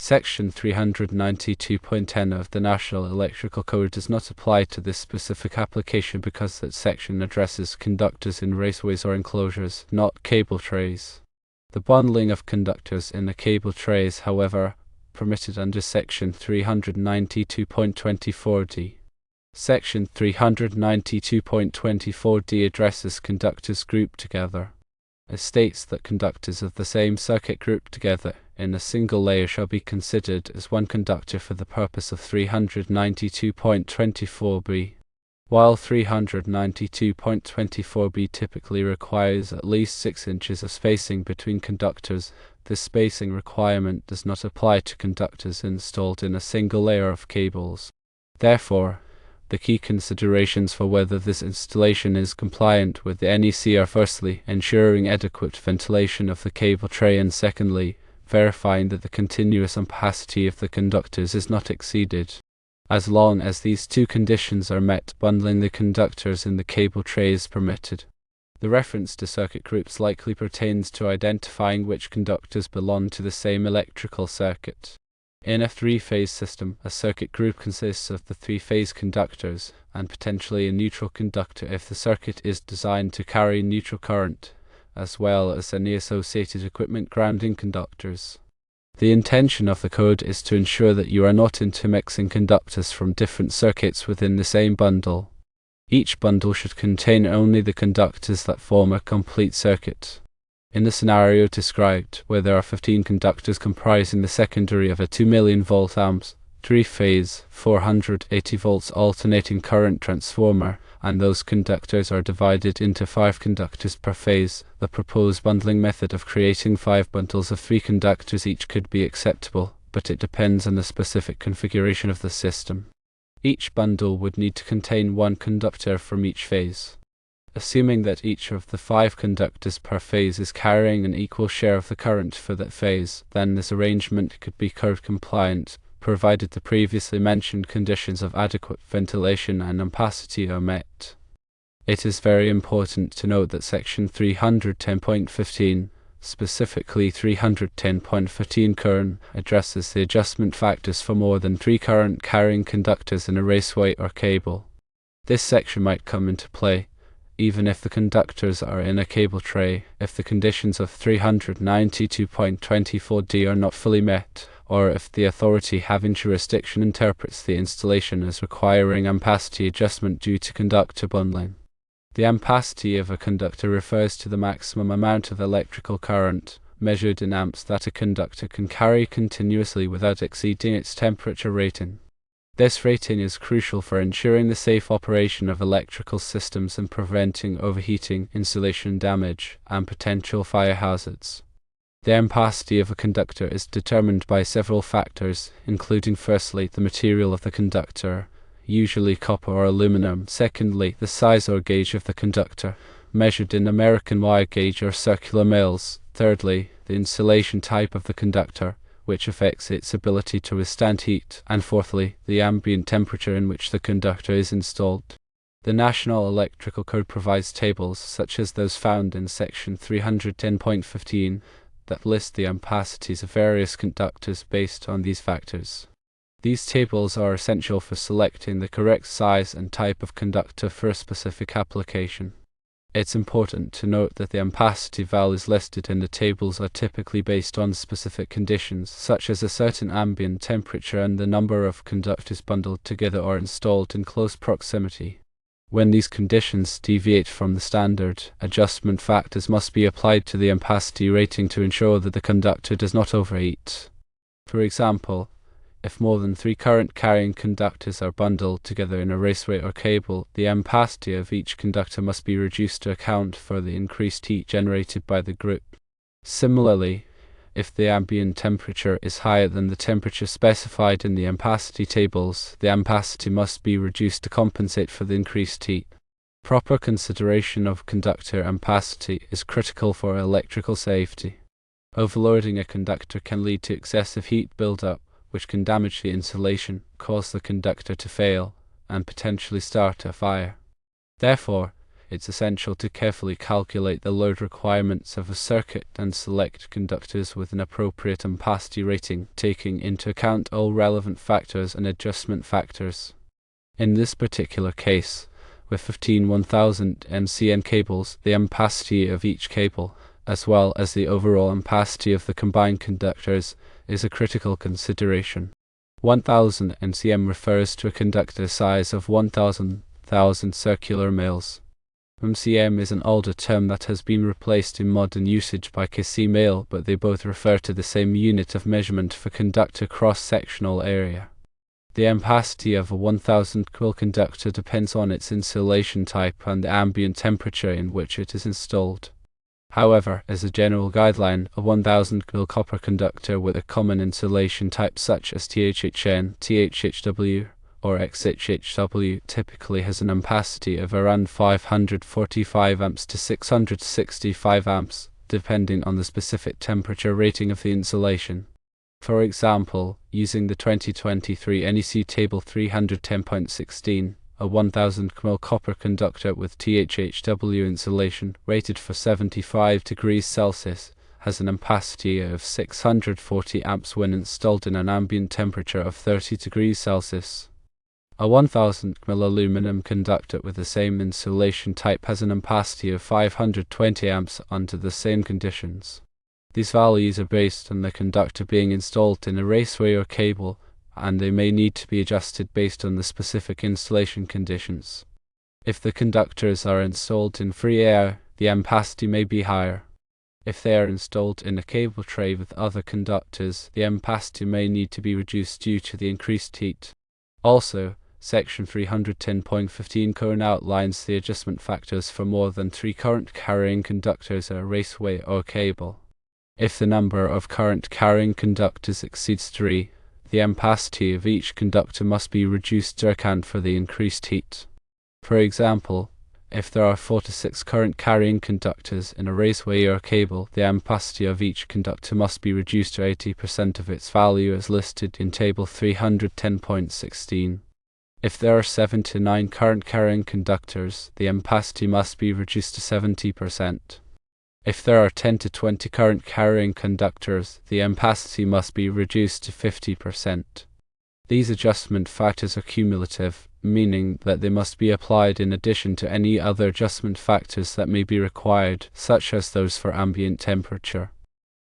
Section 392.10 of the National Electrical Code does not apply to this specific application because that section addresses conductors in raceways or enclosures, not cable trays. The bundling of conductors in a cable tray is, however, permitted under Section 392.24d. Section 392.24d addresses conductors grouped together. It states that conductors of the same circuit grouped together in a single layer shall be considered as one conductor for the purpose of 392.24b. While 392.24b typically requires at least 6 inches of spacing between conductors, this spacing requirement does not apply to conductors installed in a single layer of cables. Therefore, the key considerations for whether this installation is compliant with the NEC are firstly, ensuring adequate ventilation of the cable tray, and secondly, verifying that the continuous ampacity of the conductors is not exceeded. As long as these two conditions are met, bundling the conductors in the cable tray is permitted. The reference to circuit groups likely pertains to identifying which conductors belong to the same electrical circuit. In a three-phase system, a circuit group consists of the three-phase conductors, and potentially a neutral conductor if the circuit is designed to carry neutral current, as well as any associated equipment grounding conductors. The intention of the code is to ensure that you are not intermixing conductors from different circuits within the same bundle. Each bundle should contain only the conductors that form a complete circuit. In the scenario described, where there are 15 conductors comprising the secondary of a 2 million volt amps, 3-phase, 480 volts alternating current transformer, and those conductors are divided into 5 conductors per phase, the proposed bundling method of creating 5 bundles of 3 conductors each could be acceptable, but it depends on the specific configuration of the system. Each bundle would need to contain 1 conductor from each phase. Assuming that each of the 5 conductors per phase is carrying an equal share of the current for that phase, then this arrangement could be code compliant, provided the previously mentioned conditions of adequate ventilation and ampacity are met. It is very important to note that Section 310.15, specifically 310.15 current, addresses the adjustment factors for more than 3 current carrying conductors in a raceway or cable. This section might come into play even if the conductors are in a cable tray, if the conditions of 392.24d are not fully met, or if the authority having jurisdiction interprets the installation as requiring ampacity adjustment due to conductor bundling. The ampacity of a conductor refers to the maximum amount of electrical current, measured in amps, that a conductor can carry continuously without exceeding its temperature rating. This rating is crucial for ensuring the safe operation of electrical systems and preventing overheating, insulation damage, and potential fire hazards. The ampacity of a conductor is determined by several factors, including firstly, the material of the conductor, usually copper or aluminum; secondly, the size or gauge of the conductor, measured in American wire gauge or circular mils; thirdly, the insulation type of the conductor, which affects its ability to withstand heat; and fourthly, the ambient temperature in which the conductor is installed. The National Electrical Code provides tables, such as those found in Section 310.15, that list the ampacities of various conductors based on these factors. These tables are essential for selecting the correct size and type of conductor for a specific application. It's important to note that the ampacity values listed in the tables are typically based on specific conditions, such as a certain ambient temperature and the number of conductors bundled together or installed in close proximity. When these conditions deviate from the standard, adjustment factors must be applied to the ampacity rating to ensure that the conductor does not overheat. For example, if more than 3 current-carrying conductors are bundled together in a raceway or cable, the ampacity of each conductor must be reduced to account for the increased heat generated by the group. Similarly, if the ambient temperature is higher than the temperature specified in the ampacity tables, the ampacity must be reduced to compensate for the increased heat. Proper consideration of conductor ampacity is critical for electrical safety. Overloading a conductor can lead to excessive heat buildup, which can damage the insulation, cause the conductor to fail, and potentially start a fire. Therefore, it's essential to carefully calculate the load requirements of a circuit and select conductors with an appropriate ampacity rating, taking into account all relevant factors and adjustment factors. In this particular case, with 15 1000 MCN cables, the ampacity of each cable, as well as the overall ampacity of the combined conductors, is a critical consideration. 1000 MCM refers to a conductor size of 1000 circular mils. MCM is an older term that has been replaced in modern usage by kc mil, but they both refer to the same unit of measurement for conductor cross-sectional area. The ampacity of a 1000 kV conductor depends on its insulation type and the ambient temperature in which it is installed. However, as a general guideline, a 1000 kV copper conductor with a common insulation type such as THHN, THHW, or XHHW typically has an ampacity of around 545 amps to 665 amps, depending on the specific temperature rating of the insulation. For example, using the 2023 NEC Table 310.16, a 1000 kV copper conductor with THHW insulation rated for 75 degrees Celsius has an ampacity of 640 amps when installed in an ambient temperature of 30 degrees Celsius. A 1000 kV aluminum conductor with the same insulation type has an ampacity of 520 amps under the same conditions. These values are based on the conductor being installed in a raceway or cable, and they may need to be adjusted based on the specific installation conditions. If the conductors are installed in free air, the ampacity may be higher. If they are installed in a cable tray with other conductors, the ampacity may need to be reduced due to the increased heat. Also, Section 310.15 current outlines the adjustment factors for more than 3 current-carrying conductors in a raceway or cable. If the number of current-carrying conductors exceeds 3, the ampacity of each conductor must be reduced to account for the increased heat. For example, if there are 4 to 6 current-carrying conductors in a raceway or cable, the ampacity of each conductor must be reduced to 80% of its value as listed in Table 310.16. If there are 7 to 9 current-carrying conductors, the ampacity must be reduced to 70%. If there are 10 to 20 current-carrying conductors, the ampacity must be reduced to 50%. These adjustment factors are cumulative, meaning that they must be applied in addition to any other adjustment factors that may be required, such as those for ambient temperature.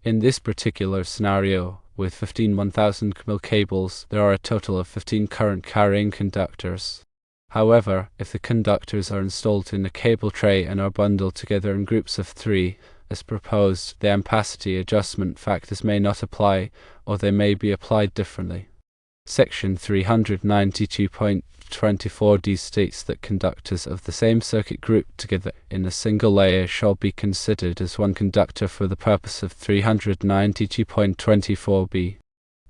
In this particular scenario, with 15 1000 kV cables, there are a total of 15 current-carrying conductors. However, if the conductors are installed in a cable tray and are bundled together in groups of 3, as proposed, the ampacity adjustment factors may not apply, or they may be applied differently. Section 392.24d states that conductors of the same circuit grouped together in a single layer shall be considered as one conductor for the purpose of 392.24b.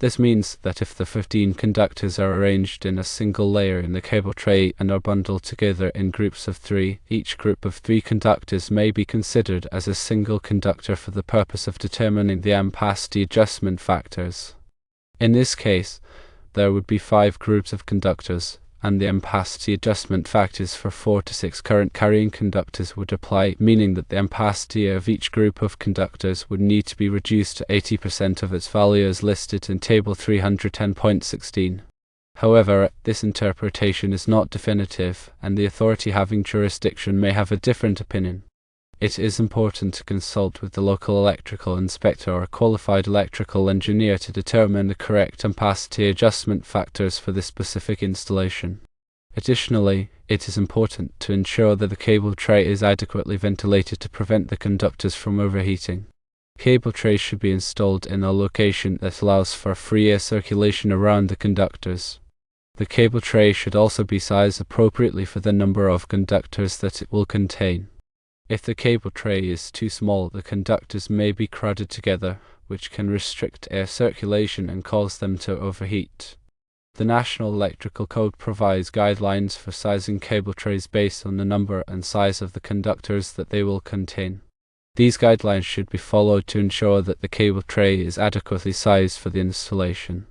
This means that if the 15 conductors are arranged in a single layer in the cable tray and are bundled together in groups of 3, each group of 3 conductors may be considered as a single conductor for the purpose of determining the ampacity adjustment factors. In this case, there would be 5 groups of conductors, and the ampacity adjustment factors for 4 to 6 current-carrying conductors would apply, meaning that the ampacity of each group of conductors would need to be reduced to 80% of its value as listed in Table 310.16. However, this interpretation is not definitive, and the authority having jurisdiction may have a different opinion. It is important to consult with the local electrical inspector or qualified electrical engineer to determine the correct ampacity adjustment factors for this specific installation. Additionally, it is important to ensure that the cable tray is adequately ventilated to prevent the conductors from overheating. Cable trays should be installed in a location that allows for free air circulation around the conductors. The cable tray should also be sized appropriately for the number of conductors that it will contain. If the cable tray is too small, the conductors may be crowded together, which can restrict air circulation and cause them to overheat. The National Electrical Code provides guidelines for sizing cable trays based on the number and size of the conductors that they will contain. These guidelines should be followed to ensure that the cable tray is adequately sized for the installation.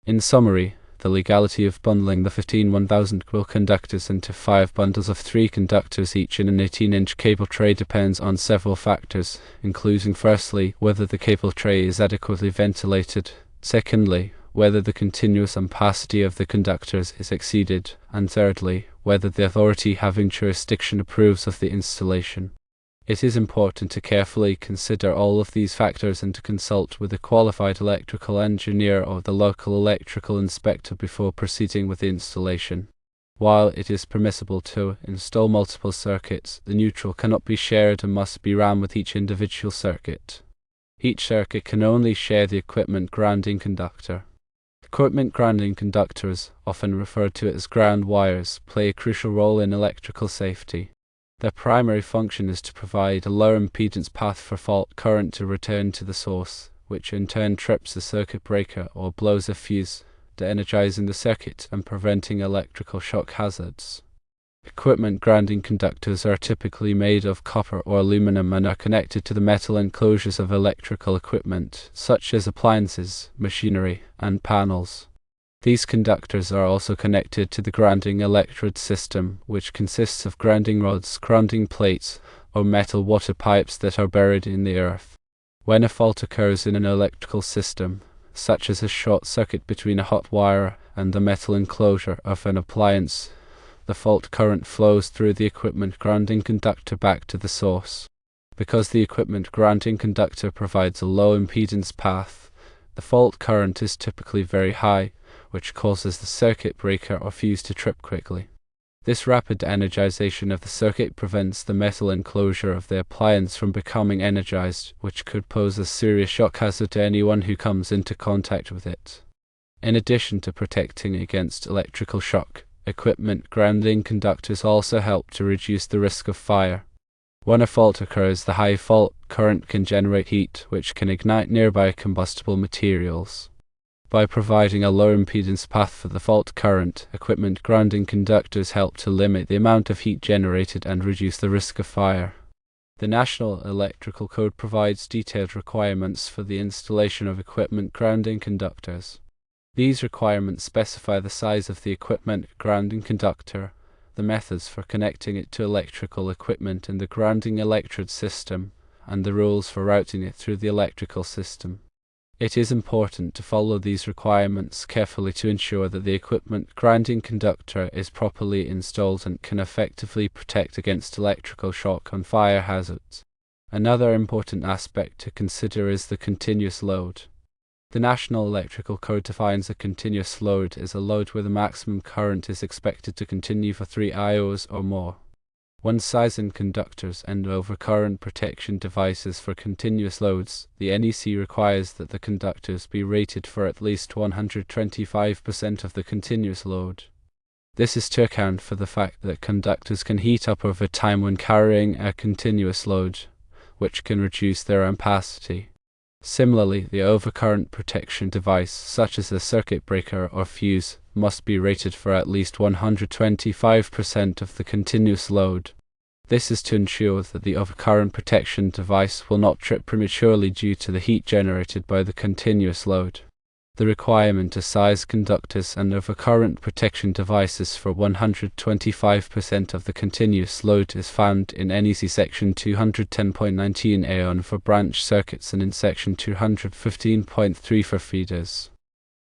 In summary, The legality of bundling the 15 1000 coil conductors into 5 bundles of 3 conductors each in an 18-inch cable tray depends on several factors, including firstly, whether the cable tray is adequately ventilated, secondly, whether the continuous ampacity of the conductors is exceeded, and thirdly, whether the authority having jurisdiction approves of the installation. It is important to carefully consider all of these factors and to consult with a qualified electrical engineer or the local electrical inspector before proceeding with the installation. While it is permissible to install multiple circuits, the neutral cannot be shared and must be ran with each individual circuit. Each circuit can only share the equipment grounding conductor. Equipment grounding conductors, often referred to as ground wires, play a crucial role in electrical safety. Their primary function is to provide a low impedance path for fault current to return to the source, which in turn trips the circuit breaker or blows a fuse, de-energizing the circuit and preventing electrical shock hazards. Equipment grounding conductors are typically made of copper or aluminum and are connected to the metal enclosures of electrical equipment, such as appliances, machinery, and panels. These conductors are also connected to the grounding electrode system, which consists of grounding rods, grounding plates, or metal water pipes that are buried in the earth. When a fault occurs in an electrical system, such as a short circuit between a hot wire and the metal enclosure of an appliance, the fault current flows through the equipment grounding conductor back to the source. Because the equipment grounding conductor provides a low impedance path, the fault current is typically very high, which causes the circuit breaker or fuse to trip quickly. This rapid energization of the circuit prevents the metal enclosure of the appliance from becoming energized, which could pose a serious shock hazard to anyone who comes into contact with it. In addition to protecting against electrical shock, equipment grounding conductors also help to reduce the risk of fire. When a fault occurs, the high fault current can generate heat, which can ignite nearby combustible materials. By providing a low impedance path for the fault current, equipment grounding conductors help to limit the amount of heat generated and reduce the risk of fire. The National Electrical Code provides detailed requirements for the installation of equipment grounding conductors. These requirements specify the size of the equipment grounding conductor, the methods for connecting it to electrical equipment in the grounding electrode system, and the rules for routing it through the electrical system. It is important to follow these requirements carefully to ensure that the equipment grounding conductor is properly installed and can effectively protect against electrical shock and fire hazards. Another important aspect to consider is the continuous load. The National Electrical Code defines a continuous load as a load where the maximum current is expected to continue for 3 hours or more. One size in conductors and overcurrent protection devices for continuous loads, the NEC requires that the conductors be rated for at least 125% of the continuous load. This is to account for the fact that conductors can heat up over time when carrying a continuous load, which can reduce their ampacity. Similarly, the overcurrent protection device, such as a circuit breaker or fuse, must be rated for at least 125% of the continuous load. This is to ensure that the overcurrent protection device will not trip prematurely due to the heat generated by the continuous load. The requirement to size conductors and overcurrent protection devices for 125% of the continuous load is found in NEC Section 210.19 AON for branch circuits and in Section 215.3 for feeders.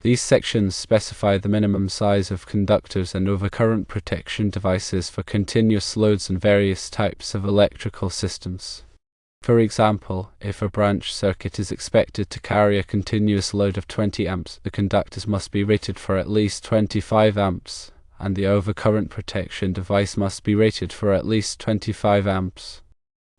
These sections specify the minimum size of conductors and overcurrent protection devices for continuous loads and various types of electrical systems. For example, if a branch circuit is expected to carry a continuous load of 20 amps, the conductors must be rated for at least 25 amps, and the overcurrent protection device must be rated for at least 25 amps.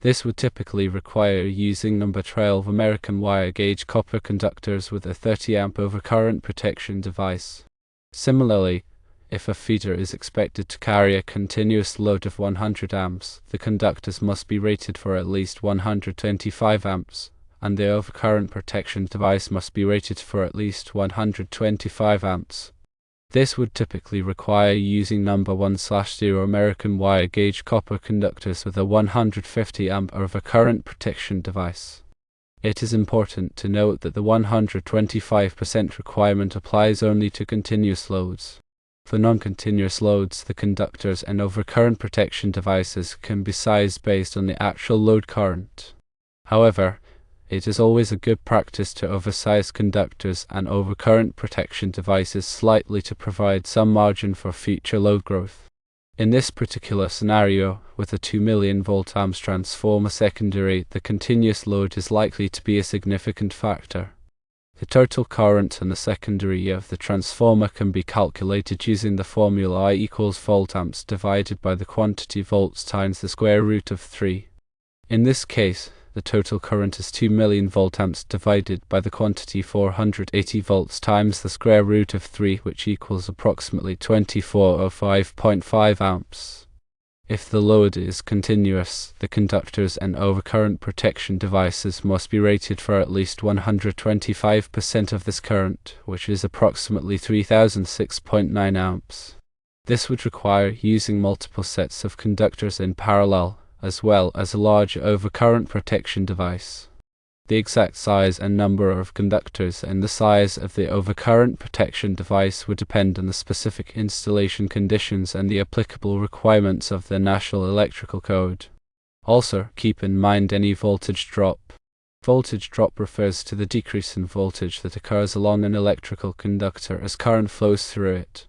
This would typically require using number 12 American wire gauge copper conductors with a 30 amp overcurrent protection device. Similarly, if a feeder is expected to carry a continuous load of 100 amps, the conductors must be rated for at least 125 amps, and the overcurrent protection device must be rated for at least 125 amps. This would typically require using number 1/0 American wire gauge copper conductors with a 150 amp overcurrent protection device. It is important to note that the 125% requirement applies only to continuous loads. For non-continuous loads, the conductors and overcurrent protection devices can be sized based on the actual load current. However, it is always a good practice to oversize conductors and overcurrent protection devices slightly to provide some margin for future load growth. In this particular scenario, with a 2 million volt amps transformer secondary, the continuous load is likely to be a significant factor. The total current in the secondary of the transformer can be calculated using the formula I equals volt amps divided by the quantity volts times the square root of 3. In this case, the total current is 2 million volt amps divided by the quantity 480 volts times the square root of 3, which equals approximately 2405.5 amps. If the load is continuous, the conductors and overcurrent protection devices must be rated for at least 125% of this current, which is approximately 3006.9 amps. This would require using multiple sets of conductors in parallel, as well as a large overcurrent protection device. The exact size and number of conductors and the size of the overcurrent protection device would depend on the specific installation conditions and the applicable requirements of the National Electrical Code. Also, keep in mind any voltage drop. Voltage drop refers to the decrease in voltage that occurs along an electrical conductor as current flows through it.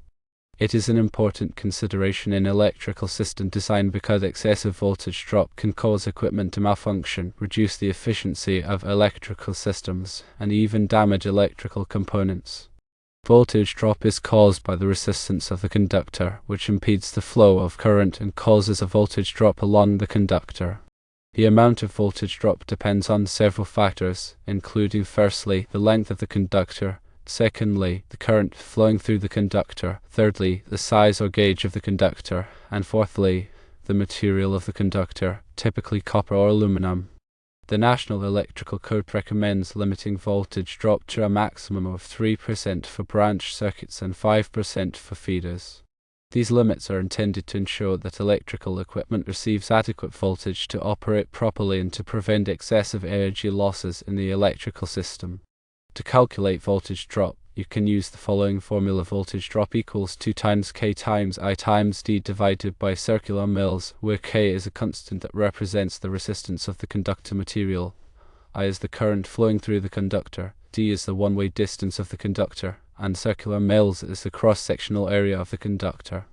It is an important consideration in electrical system design because excessive voltage drop can cause equipment to malfunction, reduce the efficiency of electrical systems, and even damage electrical components. Voltage drop is caused by the resistance of the conductor, which impedes the flow of current and causes a voltage drop along the conductor. The amount of voltage drop depends on several factors, including firstly, the length of the conductor, secondly, the current flowing through the conductor, thirdly, the size or gauge of the conductor, and fourthly, the material of the conductor, typically copper or aluminum. The National Electrical Code recommends limiting voltage drop to a maximum of 3% for branch circuits and 5% for feeders. These limits are intended to ensure that electrical equipment receives adequate voltage to operate properly and to prevent excessive energy losses in the electrical system. To calculate voltage drop, you can use the following formula: voltage drop equals 2 times K times I times D divided by circular mils, where K is a constant that represents the resistance of the conductor material, I is the current flowing through the conductor, D is the one-way distance of the conductor, and circular mils is the cross-sectional area of the conductor.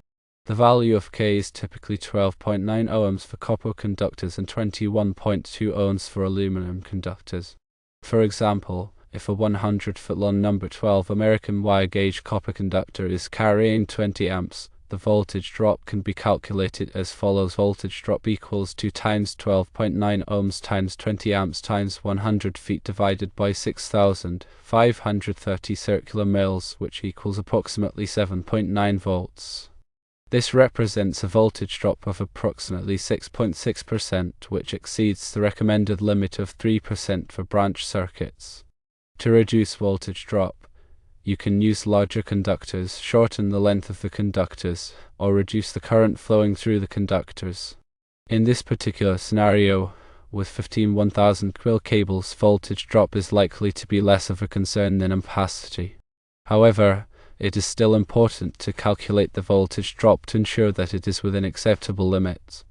The value of K is typically 12.9 ohms for copper conductors and 21.2 ohms for aluminum conductors. For example, if a 100-foot long number 12 American wire gauge copper conductor is carrying 20 amps, the voltage drop can be calculated as follows: voltage drop equals 2 times 12.9 ohms times 20 amps times 100 feet divided by 6,530 circular mils, which equals approximately 7.9 volts. This represents a voltage drop of approximately 6.6%, which exceeds the recommended limit of 3% for branch circuits. To reduce voltage drop, you can use larger conductors, shorten the length of the conductors, or reduce the current flowing through the conductors. In this particular scenario, with 15 1000 quill cables, voltage drop is likely to be less of a concern than ampacity. However, it is still important to calculate the voltage drop to ensure that it is within acceptable limits.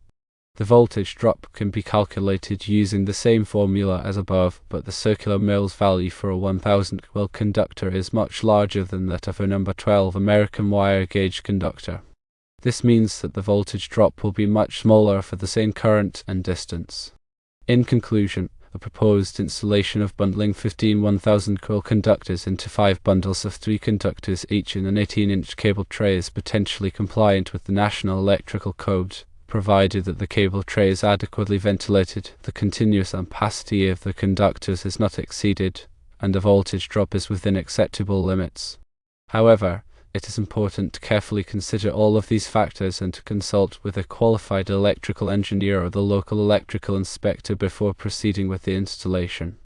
The voltage drop can be calculated using the same formula as above, but the circular mils value for a 1000 quill conductor is much larger than that of a number 12 American wire gauge conductor. This means that the voltage drop will be much smaller for the same current and distance. In conclusion, the proposed installation of bundling 15 1000 quill conductors into 5 bundles of 3 conductors each in an 18-inch cable tray is potentially compliant with the National Electrical Code, provided that the cable tray is adequately ventilated, the continuous ampacity of the conductors is not exceeded, and the voltage drop is within acceptable limits. However, it is important to carefully consider all of these factors and to consult with a qualified electrical engineer or the local electrical inspector before proceeding with the installation.